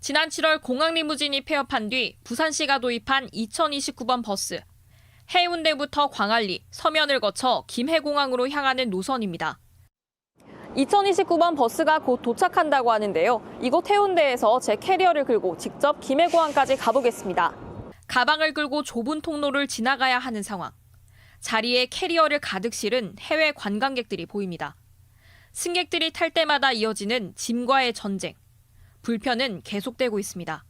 지난 7월 공항 리무진이 폐업한 뒤 부산시가 도입한 2029번 버스. 해운대부터 광안리, 서면을 거쳐 김해공항으로 향하는 노선입니다. 2029번 버스가 곧 도착한다고 하는데요. 이곳 해운대에서 제 캐리어를 끌고 직접 김해공항까지 가보겠습니다. 가방을 끌고 좁은 통로를 지나가야 하는 상황. 자리에 캐리어를 가득 실은 해외 관광객들이 보입니다. 승객들이 탈 때마다 이어지는 짐과의 전쟁. 불편은 계속되고 있습니다.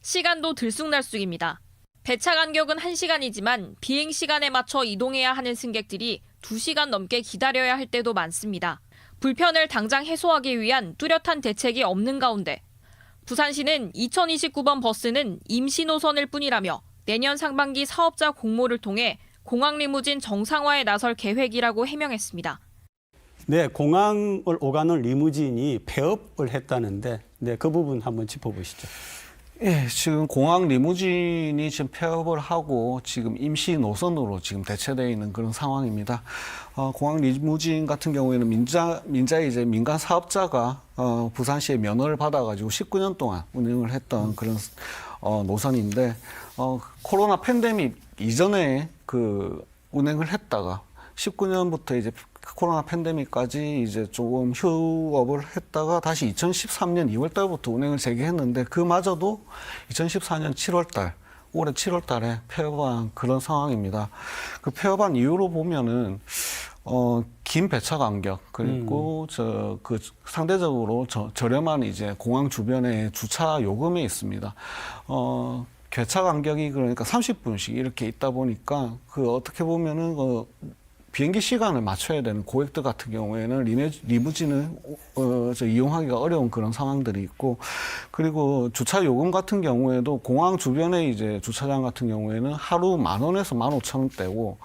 시간도 들쑥날쑥입니다. 배차 간격은 1시간이지만 비행 시간에 맞춰 이동해야 하는 승객들이 2시간 넘게 기다려야 할 때도 많습니다. 불편을 당장 해소하기 위한 뚜렷한 대책이 없는 가운데 부산시는 2029번 버스는 임시 노선일 뿐이라며 내년 상반기 사업자 공모를 통해 공항 리무진 정상화에 나설 계획이라고 해명했습니다. 네, 공항을 오가는 리무진이 폐업을 했다는데 그 부분 한번 짚어보시죠. 예, 지금 공항 리무진이 지금 폐업을 하고 지금 임시 노선으로 지금 대체되어 있는 그런 상황입니다. 공항 리무진 같은 경우에는 민자의 이제 민간 사업자가 부산시의 면허를 받아가지고 19년 동안 운영을 했던 그런 노선인데 코로나 팬데믹 이전에 그 운행을 했다가 19년부터 이제 코로나 팬데믹까지 이제 조금 휴업을 했다가 다시 2013년 2월 달부터 운행을 재개했는데 그마저도 2014년 7월 달, 올해 7월 달에 폐업한 그런 상황입니다. 그 폐업한 이유로 보면은 긴 배차 간격 그리고 그 상대적으로 저렴한 이제 공항 주변에 주차 요금이 있습니다. 배차 간격이 그러니까 30분씩 이렇게 있다 보니까 그 어떻게 보면은 비행기 시간을 맞춰야 되는 고객들 같은 경우에는 리무진을 이용하기가 어려운 그런 상황들이 있고, 그리고 주차 요금 같은 경우에도 공항 주변에 이제 주차장 같은 경우에는 하루 10,000원에서 15,000원대고,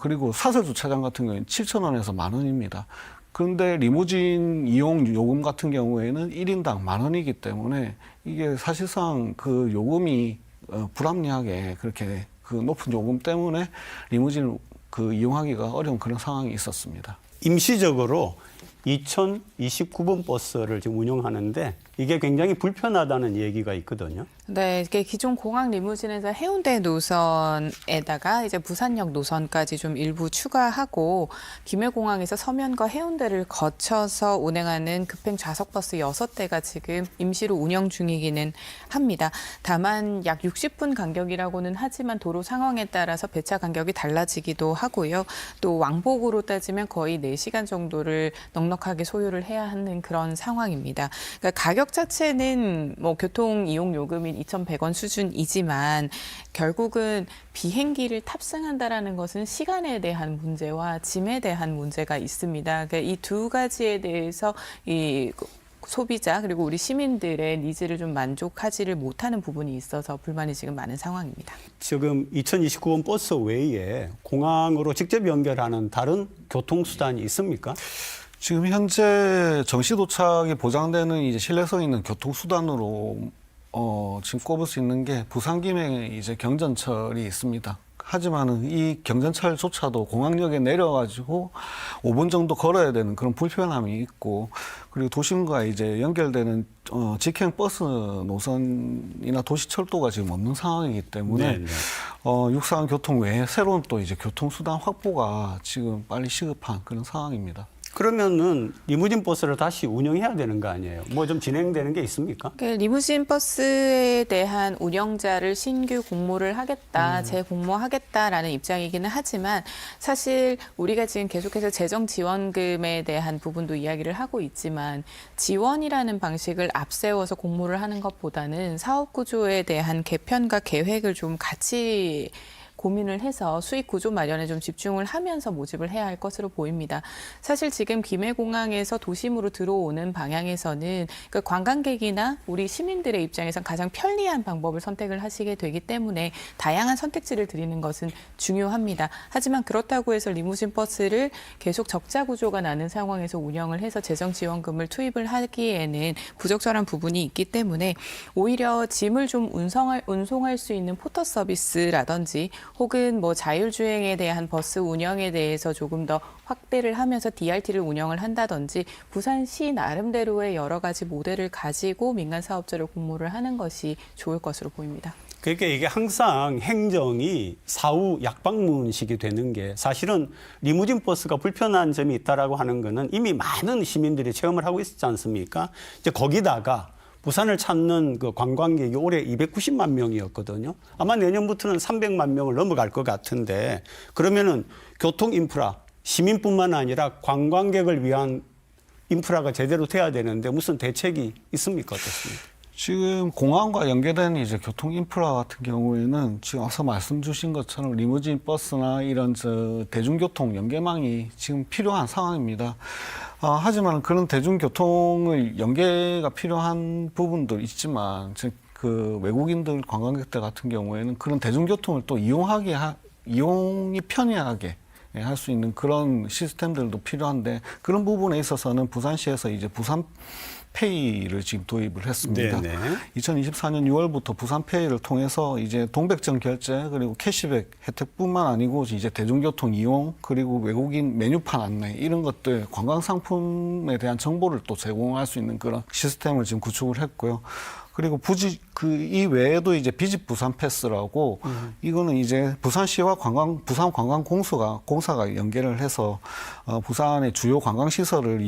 그리고 사설 주차장 같은 경우에는 7,000원에서 10,000원입니다. 그런데 리무진 이용 요금 같은 경우에는 1인당 10,000원이기 때문에 이게 사실상 그 요금이 불합리하게 그렇게 그 높은 요금 때문에 리무진을 이용하기가 어려운 그런 상황이 있었습니다. 임시적으로 2029번 버스를 지금 운영하는데 이게 굉장히 불편하다는 얘기가 있거든요. 네, 이게 기존 공항 리무진에서 해운대 노선에다가 이제 부산역 노선까지 좀 일부 추가하고 김해공항에서 서면과 해운대를 거쳐서 운행하는 급행 좌석버스 6대가 지금 임시로 운영 중이기는 합니다. 다만 약 60분 간격이라고는 하지만 도로 상황에 따라서 배차 간격이 달라지기도 하고요. 또 왕복으로 따지면 거의 4시간 정도를 넉넉하게 소요를 해야 하는 그런 상황입니다. 그러니까 가격 자체는 뭐 교통 이용 요금인 2,100원 수준이지만 결국은 비행기를 탑승한다라는 것은 시간에 대한 문제와 짐에 대한 문제가 있습니다. 그러니까 이 두 가지에 대해서 이 소비자 그리고 우리 시민들의 니즈를 좀 만족하지를 못하는 부분이 있어서 불만이 지금 많은 상황입니다. 지금 2029번 버스 외에 공항으로 직접 연결하는 다른 교통수단이 있습니까? 지금 현재 정시 도착이 보장되는 이제 신뢰성 있는 교통수단으로 지금 꼽을 수 있는 게 부산 김해 이제 경전철이 있습니다. 하지만은 이 경전철조차도 공항역에 내려가지고 5분 정도 걸어야 되는 그런 불편함이 있고, 그리고 도심과 이제 연결되는 직행 버스 노선이나 도시철도가 지금 없는 상황이기 때문에 육상 교통 외에 새로운 또 이제 교통수단 확보가 지금 빨리 시급한 그런 상황입니다. 그러면은 리무진 버스를 다시 운영해야 되는 거 아니에요? 뭐 좀 진행되는 게 있습니까? 리무진 버스에 대한 운영자를 신규 공모를 하겠다, 재공모하겠다라는 입장이기는 하지만 사실 우리가 지금 계속해서 재정 지원금에 대한 부분도 이야기를 하고 있지만 지원이라는 방식을 앞세워서 공모를 하는 것보다는 사업 구조에 대한 개편과 계획을 좀 같이 고민을 해서 수익 구조 마련에 좀 집중을 하면서 모집을 해야 할 것으로 보입니다. 사실 지금 김해공항에서 도심으로 들어오는 방향에서는 그 관광객이나 우리 시민들의 입장에선 가장 편리한 방법을 선택을 하시게 되기 때문에 다양한 선택지를 드리는 것은 중요합니다. 하지만 그렇다고 해서 리무진 버스를 계속 적자 구조가 나는 상황에서 운영을 해서 재정 지원금을 투입을 하기에는 부적절한 부분이 있기 때문에 오히려 짐을 좀 운송할 수 있는 포터 서비스라든지 혹은 뭐 자율주행에 대한 버스 운영에 대해서 조금 더 확대를 하면서 DRT를 운영을 한다든지 부산시 나름대로의 여러 가지 모델을 가지고 민간 사업자를 공모를 하는 것이 좋을 것으로 보입니다. 그러니까 이게 항상 행정이 사후 약방문식이 되는 게 사실은 리무진 버스가 불편한 점이 있다라고 하는 거는 이미 많은 시민들이 체험을 하고 있지 않습니까? 이제 거기다가 부산을 찾는 그 관광객이 올해 290만 명이었거든요. 아마 내년부터는 300만 명을 넘어갈 것 같은데 그러면은 교통 인프라, 시민뿐만 아니라 관광객을 위한 인프라가 제대로 돼야 되는데 무슨 대책이 있습니까? 어떻습니까? 지금 공항과 연계된 이제 교통 인프라 같은 경우에는 지금 앞서 말씀 주신 것처럼 리무진 버스나 이런 대중교통 연계망이 지금 필요한 상황입니다. 하지만 그런 대중교통을 연계가 필요한 부분도 있지만 그 외국인들 관광객들 같은 경우에는 그런 대중교통을 또 이용이 편리하게 할 수 있는 그런 시스템들도 필요한데 그런 부분에 있어서는 부산시에서 이제 부산페이를 지금 도입을 했습니다. 네네. 2024년 6월부터 부산페이를 통해서 이제 동백전 결제 그리고 캐시백 혜택뿐만 아니고 이제 대중교통 이용 그리고 외국인 메뉴판 안내 이런 것들 관광 상품에 대한 정보를 또 제공할 수 있는 그런 시스템을 지금 구축을 했고요. 그리고 이 외에도 이제 비집 부산 패스라고 이거는 이제 부산시와 부산 관광공사가 연계를 해서 부산의 주요 관광 시설을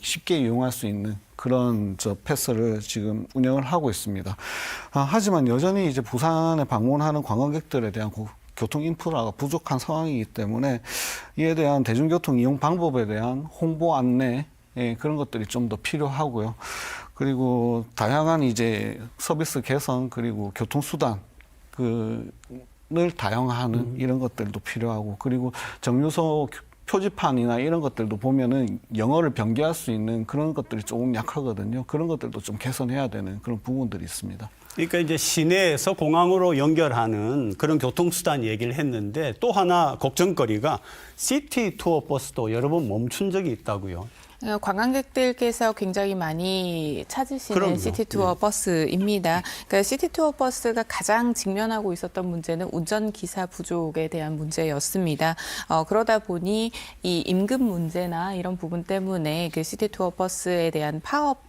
쉽게 이용할 수 있는 그런 패스를 지금 운영을 하고 있습니다. 하지만 여전히 이제 부산에 방문하는 관광객들에 대한 교통 인프라가 부족한 상황이기 때문에 이에 대한 대중교통 이용 방법에 대한 홍보 안내 그런 것들이 좀 더 필요하고요. 그리고 다양한 이제 서비스 개선 그리고 교통수단 을 다양화하는 이런 것들도 필요하고 그리고 정류소 표지판이나 이런 것들도 보면은 영어를 변기할 수 있는 그런 것들이 조금 약하거든요. 그런 것들도 좀 개선해야 되는 그런 부분들이 있습니다. 그러니까 이제 시내에서 공항으로 연결하는 그런 교통수단 얘기를 했는데 또 하나 걱정거리가 시티 투어 버스도 여러 번 멈춘 적이 있다고요. 관광객들께서 굉장히 많이 찾으시는 그럼요. 시티투어 버스입니다. 그러니까 시티투어 버스가 가장 직면하고 있었던 문제는 운전기사 부족에 대한 문제였습니다. 그러다 보니 이 임금 문제나 이런 부분 때문에 그 시티투어 버스에 대한 파업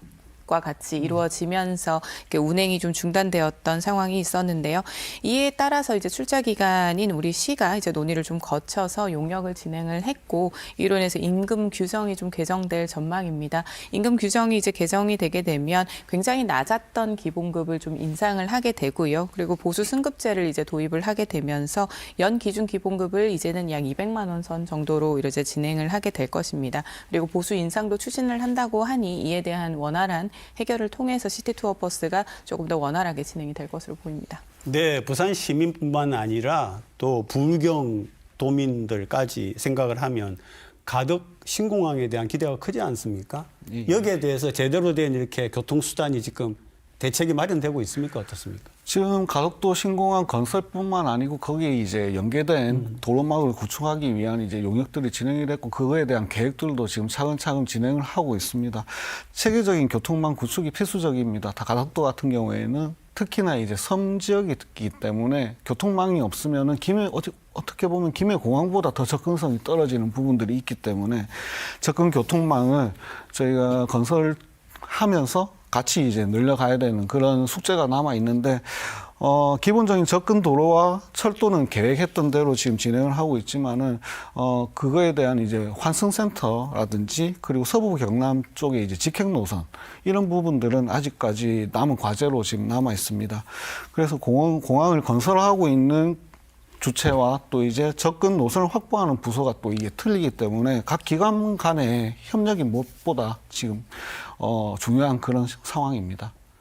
과 같이 이루어지면서 이렇게 운행이 좀 중단되었던 상황이 있었는데요. 이에 따라서 이제 출자 기간인 우리 시가 이제 논의를 좀 거쳐서 용역을 진행을 했고 이로 인해서 임금 규정이 좀 개정될 전망입니다. 임금 규정이 이제 개정이 되게 되면 굉장히 낮았던 기본급을 좀 인상을 하게 되고요. 그리고 보수 승급제를 이제 도입을 하게 되면서 연 기준 기본급을 이제는 약 200만 원 선 정도로 이제 진행을 하게 될 것입니다. 그리고 보수 인상도 추진을 한다고 하니 이에 대한 원활한 해결을 통해서 시티투어 버스가 조금 더 원활하게 진행이 될 것으로 보입니다. 네, 부산 시민뿐만 아니라 또 부경 도민들까지 생각을 하면 가덕 신공항에 대한 기대가 크지 않습니까? 예. 여기에 대해서 제대로 된 이렇게 교통수단이 지금 대책이 마련되고 있습니까? 어떻습니까? 지금 가덕도 신공항 건설뿐만 아니고 거기에 이제 연계된 도로망을 구축하기 위한 이제 용역들이 진행이 됐고 그거에 대한 계획들도 지금 차근차근 진행을 하고 있습니다. 체계적인 교통망 구축이 필수적입니다. 가덕도 같은 경우에는 특히나 이제 섬 지역이기 때문에 교통망이 없으면은 어떻게 보면 김해 공항보다 더 접근성이 떨어지는 부분들이 있기 때문에 접근 교통망을 저희가 건설하면서 같이 이제 늘려가야 되는 그런 숙제가 남아 있는데 기본적인 접근 도로와 철도는 계획했던 대로 지금 진행을 하고 있지만은 그거에 대한 이제 환승센터라든지 그리고 서부 경남 쪽에 이제 직행 노선 이런 부분들은 아직까지 남은 과제로 지금 남아 있습니다. 그래서 공항을 건설하고 있는 주체와 또 이제 접근 노선을 확보하는 부서가 또 이게 틀리기 때문에 각 기관 간의 협력이 무엇보다 지금 중요한 그런 상황입니다.